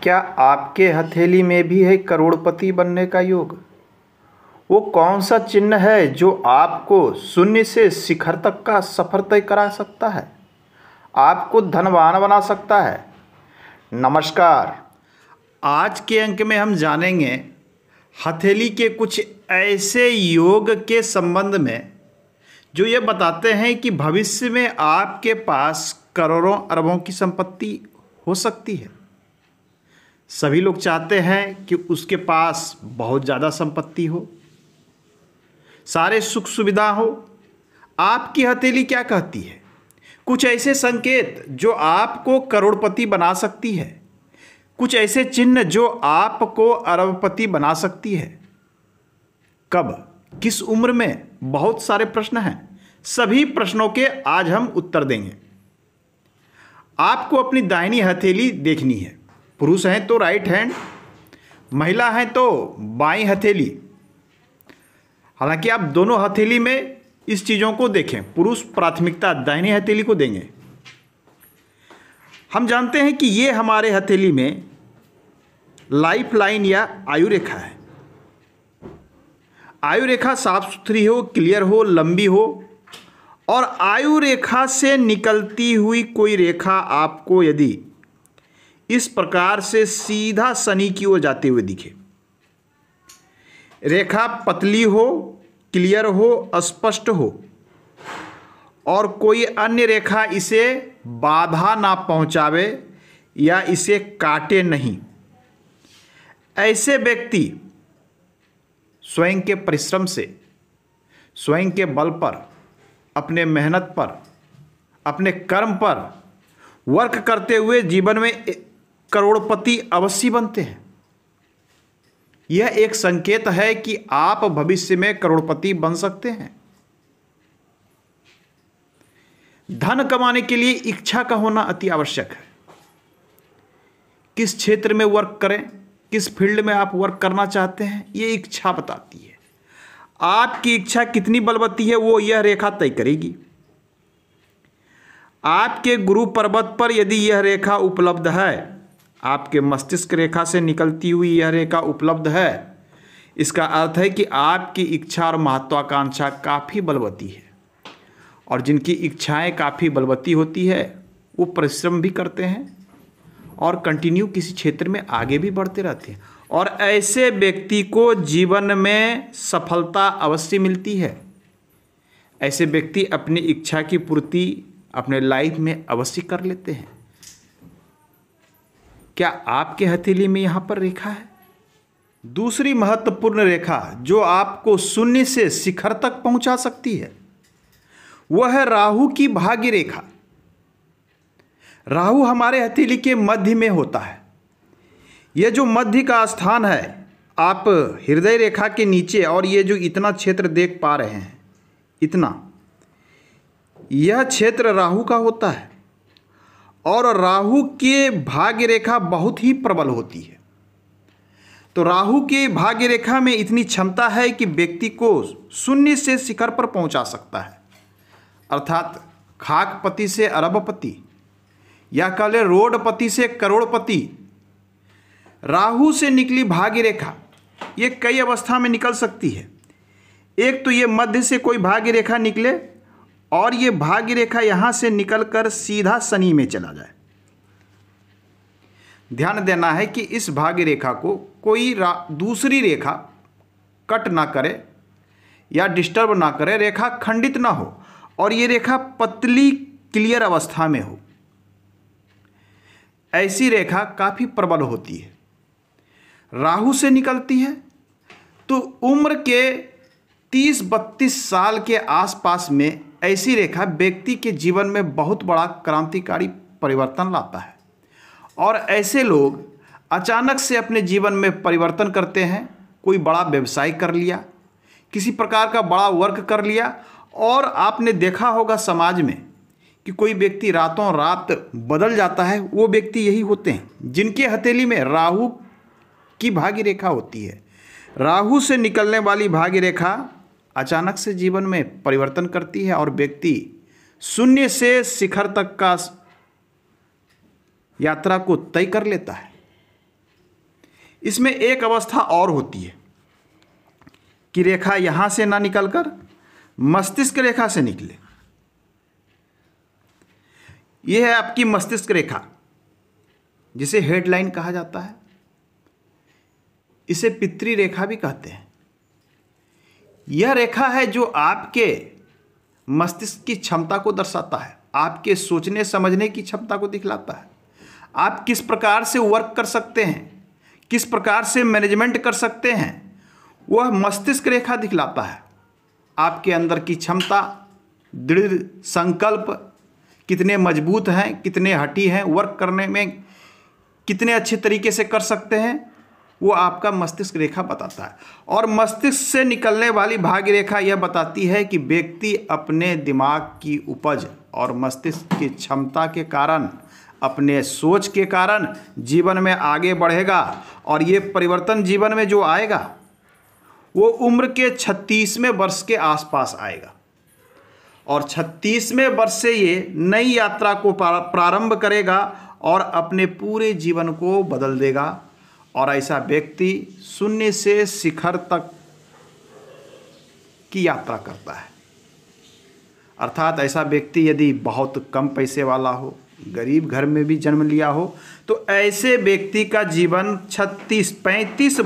क्या आपके हथेली में भी है करोड़पति बनने का योग? वो कौन सा चिन्ह है जो आपको शून्य से शिखर तक का सफर तय करा सकता है, आपको धनवान बना सकता है? नमस्कार। आज के अंक में हम जानेंगे हथेली के कुछ ऐसे योग के संबंध में जो ये बताते हैं कि भविष्य में आपके पास करोड़ों अरबों की संपत्ति हो सकती है। सभी लोग चाहते हैं कि उसके पास बहुत ज़्यादा संपत्ति हो, सारे सुख सुविधा हो। आपकी हथेली क्या कहती है? कुछ ऐसे संकेत जो आपको करोड़पति बना सकती है, कुछ ऐसे चिन्ह जो आपको अरबपति बना सकती है। कब, किस उम्र में? बहुत सारे प्रश्न हैं। सभी प्रश्नों के आज हम उत्तर देंगे। आपको अपनी दाहिनी हथेली देखनी है। पुरुष हैं तो राइट हैंड, महिला हैं तो बाईं हथेली। हालांकि आप दोनों हथेली में इस चीज़ों को देखें। पुरुष प्राथमिकता दाहिनी हथेली को देंगे। हम जानते हैं कि ये हमारे हथेली में लाइफ लाइन या आयु रेखा है। आयु रेखा साफ सुथरी हो, क्लियर हो, लंबी हो, और आयु रेखा से निकलती हुई कोई रेखा आपको यदि इस प्रकार से सीधा शनि की ओर जाते हुए दिखे, रेखा पतली हो, क्लियर हो, स्पष्ट हो, और कोई अन्य रेखा इसे बाधा ना पहुंचावे या इसे काटे नहीं, ऐसे व्यक्ति स्वयं के परिश्रम से, स्वयं के बल पर, अपने मेहनत पर, अपने कर्म पर वर्क करते हुए जीवन में करोड़पति अवश्य बनते हैं। यह एक संकेत है कि आप भविष्य में करोड़पति बन सकते हैं। धन कमाने के लिए इच्छा का होना अति आवश्यक है। किस क्षेत्र में वर्क करें, किस फील्ड में आप वर्क करना चाहते हैं, ये इच्छा बताती है। आपकी इच्छा कितनी बलवती है वो यह रेखा तय करेगी। आपके गुरु पर्वत पर यदि यह रेखा उपलब्ध है, आपके मस्तिष्क रेखा से निकलती हुई यह रेखा उपलब्ध है, इसका अर्थ है कि आपकी इच्छा और महत्वाकांक्षा काफ़ी बलवती है। और जिनकी इच्छाएं काफ़ी बलवती होती है वो परिश्रम भी करते हैं और कंटिन्यू किसी क्षेत्र में आगे भी बढ़ते रहते हैं, और ऐसे व्यक्ति को जीवन में सफलता अवश्य मिलती है। ऐसे व्यक्ति अपनी इच्छा की पूर्ति अपने लाइफ में अवश्य कर लेते हैं। क्या आपके हथेली में यहाँ पर रेखा है? दूसरी महत्वपूर्ण रेखा जो आपको शून्य से शिखर तक पहुंचा सकती है वह है राहु की भाग्य रेखा। राहु हमारे हथेली के मध्य में होता है। यह जो मध्य का स्थान है, आप हृदय रेखा के नीचे, और ये जो इतना क्षेत्र देख पा रहे हैं, इतना, यह क्षेत्र राहु का होता है। और राहु के भाग्य रेखा बहुत ही प्रबल होती है। तो राहु के भाग्य रेखा में इतनी क्षमता है कि व्यक्ति को शून्य से शिखर पर पहुंचा सकता है, अर्थात खाकपति से अरबपति, या कह ले रोडपति से करोड़पति। राहु से निकली भाग्य रेखा ये कई अवस्था में निकल सकती है। एक तो ये मध्य से कोई भाग्य रेखा निकले और ये भाग्य रेखा यहाँ से निकलकर सीधा शनि में चला जाए। ध्यान देना है कि इस भाग्य रेखा को कोई दूसरी रेखा कट ना करे या डिस्टर्ब ना करे, रेखा खंडित ना हो, और ये रेखा पतली क्लियर अवस्था में हो। ऐसी रेखा काफ़ी प्रबल होती है। राहु से निकलती है तो उम्र के 30-32 साल के आसपास में ऐसी रेखा व्यक्ति के जीवन में बहुत बड़ा क्रांतिकारी परिवर्तन लाता है। और ऐसे लोग अचानक से अपने जीवन में परिवर्तन करते हैं। कोई बड़ा व्यवसाय कर लिया, किसी प्रकार का बड़ा वर्क कर लिया, और आपने देखा होगा समाज में कि कोई व्यक्ति रातों रात बदल जाता है। वो व्यक्ति यही होते हैं जिनके हथेली में राहु की भाग्य रेखा होती है। राहु से निकलने वाली भाग्य रेखा अचानक से जीवन में परिवर्तन करती है और व्यक्ति शून्य से शिखर तक का यात्रा को तय कर लेता है। इसमें एक अवस्था और होती है कि रेखा यहाँ से ना निकलकर मस्तिष्क रेखा से निकले। यह है आपकी मस्तिष्क रेखा, जिसे हेडलाइन कहा जाता है। इसे पितृ रेखा भी कहते हैं। यह रेखा है जो आपके मस्तिष्क की क्षमता को दर्शाता है, आपके सोचने समझने की क्षमता को दिखलाता है। आप किस प्रकार से वर्क कर सकते हैं, किस प्रकार से मैनेजमेंट कर सकते हैं, वह मस्तिष्क रेखा दिखलाता है। आपके अंदर की क्षमता, दृढ़ संकल्प कितने मजबूत हैं, कितने हठी हैं, वर्क करने में कितने अच्छे तरीके से कर सकते हैं, वो आपका मस्तिष्क रेखा बताता है। और मस्तिष्क से निकलने वाली भाग्य रेखा यह बताती है कि व्यक्ति अपने दिमाग की उपज और मस्तिष्क की क्षमता के कारण, अपने सोच के कारण जीवन में आगे बढ़ेगा। और ये परिवर्तन जीवन में जो आएगा वो उम्र के 36वें वर्ष के आसपास आएगा। और 36वें वर्ष से ये नई यात्रा को प्रारंभ करेगा और अपने पूरे जीवन को बदल देगा। और ऐसा व्यक्ति शून्य से शिखर तक की यात्रा करता है। अर्थात ऐसा व्यक्ति यदि बहुत कम पैसे वाला हो, गरीब घर में भी जन्म लिया हो, तो ऐसे व्यक्ति का जीवन 35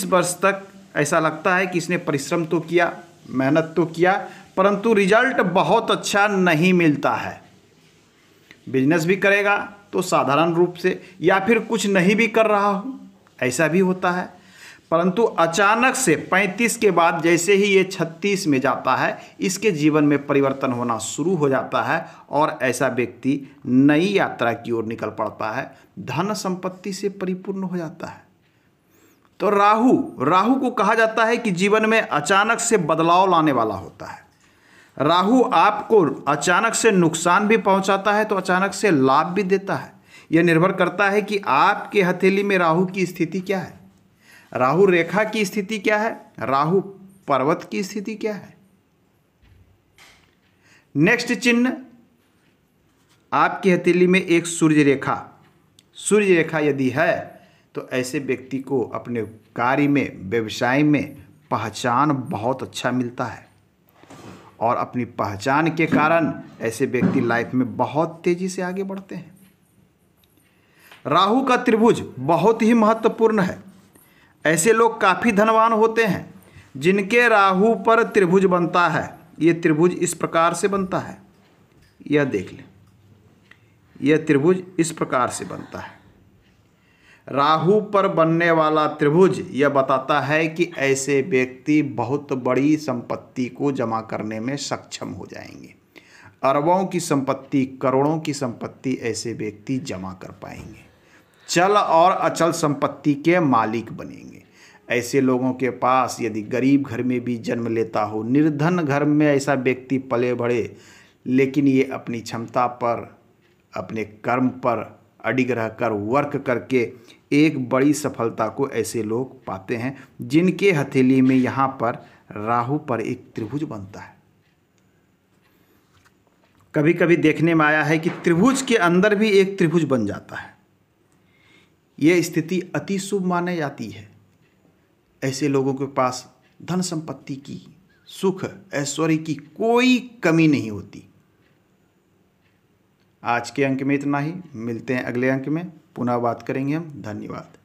वर्ष तक ऐसा लगता है कि इसने परिश्रम तो किया, मेहनत तो किया, परंतु रिजल्ट बहुत अच्छा नहीं मिलता है। बिजनेस भी करेगा तो साधारण रूप से, या फिर कुछ नहीं भी कर रहा हो, ऐसा भी होता है। परंतु अचानक से 35 के बाद जैसे ही ये 36 में जाता है, इसके जीवन में परिवर्तन होना शुरू हो जाता है और ऐसा व्यक्ति नई यात्रा की ओर निकल पड़ता है, धन संपत्ति से परिपूर्ण हो जाता है। तो राहु को कहा जाता है कि जीवन में अचानक से बदलाव लाने वाला होता है। राहु आपको अचानक से नुकसान भी पहुंचाता है तो अचानक से लाभ भी देता है। यह निर्भर करता है कि आपके हथेली में राहु की स्थिति क्या है, राहु रेखा की स्थिति क्या है, राहु पर्वत की स्थिति क्या है। नेक्स्ट चिन्ह, आपकी हथेली में एक सूर्य रेखा यदि है तो ऐसे व्यक्ति को अपने कार्य में, व्यवसाय में पहचान बहुत अच्छा मिलता है। और अपनी पहचान के कारण ऐसे व्यक्ति लाइफ में बहुत तेजी से आगे बढ़ते हैं। राहु का त्रिभुज बहुत ही महत्वपूर्ण है। ऐसे लोग काफ़ी धनवान होते हैं जिनके राहु पर त्रिभुज बनता है। ये त्रिभुज इस प्रकार से बनता है, यह देख लें, यह त्रिभुज इस प्रकार से बनता है। राहु पर बनने वाला त्रिभुज यह बताता है कि ऐसे व्यक्ति बहुत बड़ी संपत्ति को जमा करने में सक्षम हो जाएंगे। अरबों की संपत्ति, करोड़ों की संपत्ति ऐसे व्यक्ति जमा कर पाएंगे। चल और अचल संपत्ति के मालिक बनेंगे। ऐसे लोगों के पास यदि गरीब घर में भी जन्म लेता हो, निर्धन घर में ऐसा व्यक्ति पले बढ़े, लेकिन ये अपनी क्षमता पर, अपने कर्म पर अडिग रहकर वर्क करके एक बड़ी सफलता को ऐसे लोग पाते हैं जिनके हथेली में यहाँ पर राहु पर एक त्रिभुज बनता है। कभी कभी देखने में आया है कि त्रिभुज के अंदर भी एक त्रिभुज बन जाता है। यह स्थिति अति शुभ मानी जाती है। ऐसे लोगों के पास धन संपत्ति की, सुख ऐश्वर्य की कोई कमी नहीं होती। आज के अंक में इतना ही। मिलते हैं अगले अंक में, पुनः बात करेंगे हम। धन्यवाद।